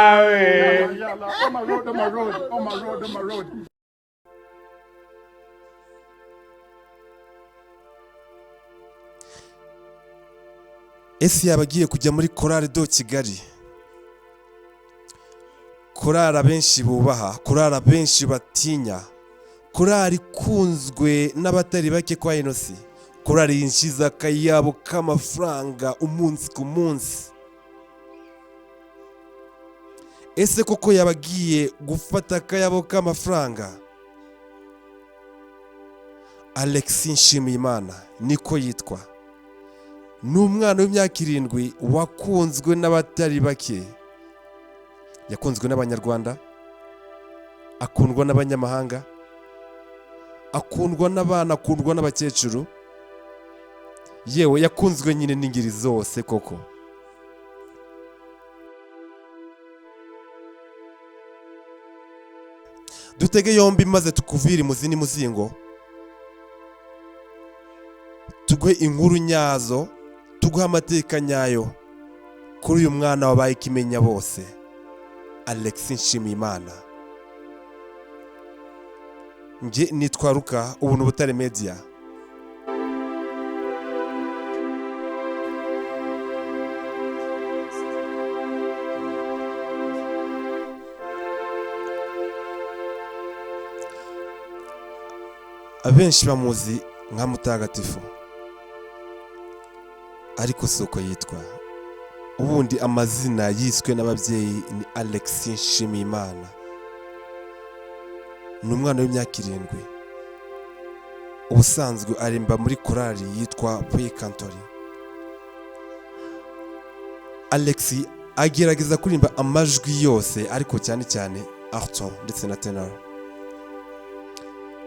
On my road. ese yabagiye kujya muri Chorale do Kigali, Chorale benshi bubaha, Chorale benshi batinya, Chorale ikunzwe n'abatari bake kwa inosi, Chorale yinjiza akayabo kamafaranga umunsi ku munsi. Ese koko yabagiye gufata akayabo k'amafaranga? Alexis Nshimiyimana niko yitwa, ni umwana w'imyaka 7 wakunzwe n'abatari bake. Yakunzwe n'abanyarwanda, akundwa n'abanyamahanga, akundwa n'abana, akundwa n'abakecuru, yewe yakunzwe nyine n'ingeri zose koko. Dutege yombi maze tukuvira imuzini muzingo, tugwe inkuru nyazo, tuguha amateka nyayo kuri uyu mwana wabaye ikimenya bose, Alexis Nshimiyimana. Nge nitwaruka ubuntu butare media. Abenshi bamuzi nka Mutagatifu, ariko soko yitwa. Ubundi amazina yiswe n'ababyeyi ni Alexis Nshimiyimana. Ni umwana w'imyaka 7. Ubusanzwe arimba muri Chorale yitwa Puyikantori. Alexis agerageza kurimba amajwi yose, ariko cyane cyane alto ndetse na tenor.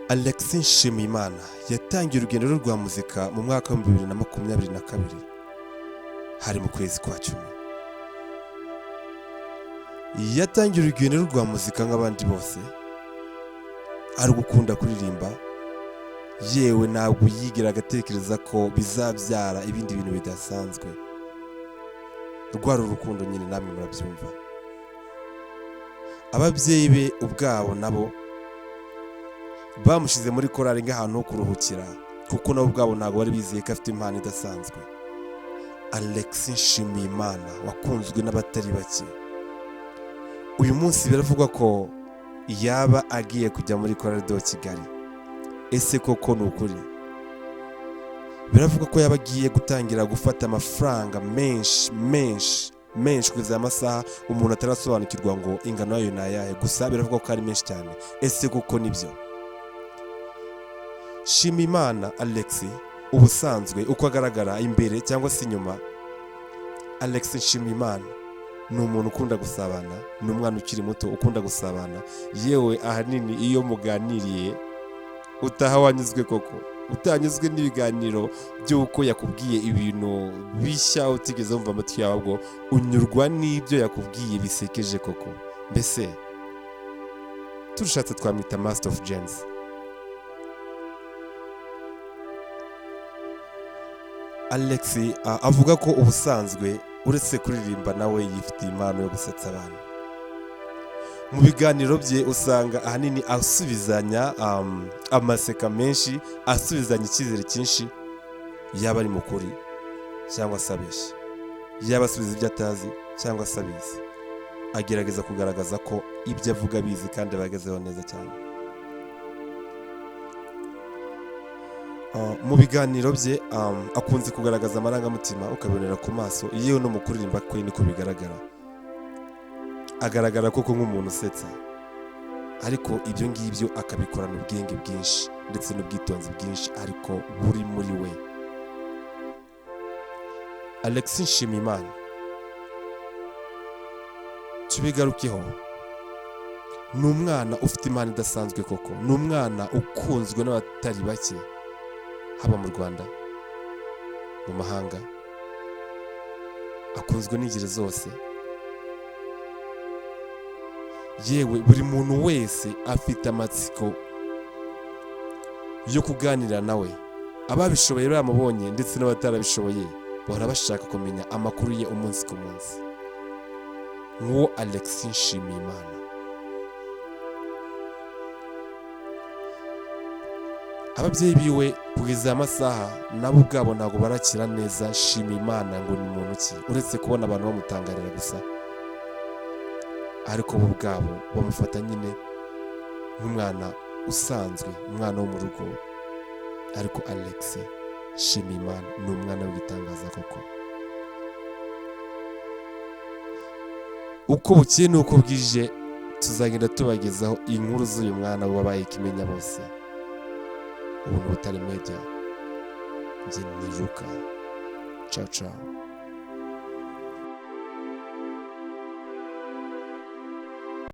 Alexis Nshimiyimana yatangiye urugendo rwa muzika mu mwaka wa 2022 hari mu kwezi kwa 10. Yatangiye urugendo rwa muzika nk'abandi bose, ari gukunda kuririmba, yewe ntabwo yigera agatekereza ko bizabyara ibindi bintu bidasanzwe. Rwari urukundo nyine, namwe murabyumva. Ababyeyi be ubwabo nabo bamushize muri Chorale nk'ahantu ho kuruhukira, kuko nabo ubwabo ntabwo bari bizeye ko afite impano idasanzwe. Alexis Nshimiyimana wakunzwe n'abatari bake. Uyu munsi biravugwa ko yaba agiye kujya muri Chorale do Kigali. Ese koko ni ukuri? Biravugwa ko yaba agiye gutangira gufata amafaranga menshi kugeza amasaha umuntu atarasobanukirwa ngo ingano yayo nayahe, gusa biravugwa ko ari menshi cyane. Ese koko nibyo? Nshimiyimana Alexis ubusanzwe uko agaragara imbere cyangwa se inyuma, Alexis Nshimiyimana ni umuntu ukunda gusabana, ni umwana ukiri muto ukunda gusabana, yewe ahanini iyo muganiriye utaha wanyuzwe koko, utanyuzwe n'ibiganiro by'uko yakubwiye ibintu bishya utigeze wumva amatwi yawe, ahubwo unyurwa n'ibyo yakubwiye bisekeje koko. Mbese turushatse twamwita Master of Gems. Alexis avuga ko ubusanzwe uretse kuririmba nawe yifitiye impano yo gusetsa abantu. Mu biganiro bye usanga ahanini asubizanya amaseka menshi, asubizanya icyizere cyinshi, yaba ari mukuri cyangwa se abeshya, yaba asubiza ibyo atazi cyangwa se abizi. Agerageza kugaragaza ko ibyo avuga abizi kandi abagezeho neza cyane. Mu biganiro bye akunze kugaragaza amarangamutima, ukabonera ku maso, yewe no mu kuririmba kwe niko bigaragara. Agaragara koko nk'umuntu usetsa, ariko ibyo ngibyo akabikorana ubwenge bwinshi ndetse n'ubwitonzi bwinshi, ariko buri muri we. Alexis Nshimiyimana tubigarukeho, ni umwana ufite impano idasanzwe koko, ni umwana ukunzwe n'abatari bake, haba mu Rwanda, mu mahanga, akunzwe n'ingeri zose, yewe buri muntu wese afite amatsiko yo kuganira nawe. Ababishoboye bamubonye ndetse n'abatarabishoboye bahora bashaka kumenya amakuru ye umunsi ku munsi. nk'uwo Alex Nshimiyimana. Ababyeyi biwe kugeza aya masaha nabo ubwabo ntabwo barakira neza Nshimiyimana ngo ni muntu ki, uretse kubona abantu bamutangarira gusa, ariko bo ubwabo bamufata nyine nk'umwana usanzwe, umwana wo mu rugo, ariko Alex Nshimiyimana ni umwana w'igitangaza koko. Uko bukeye n'uko bwije tuzagenda tubagezaho inkuru z'uyu mwana wabaye ikimenya bose. Ubu ni Butare Media, njye ni Luka. Ciao ciao.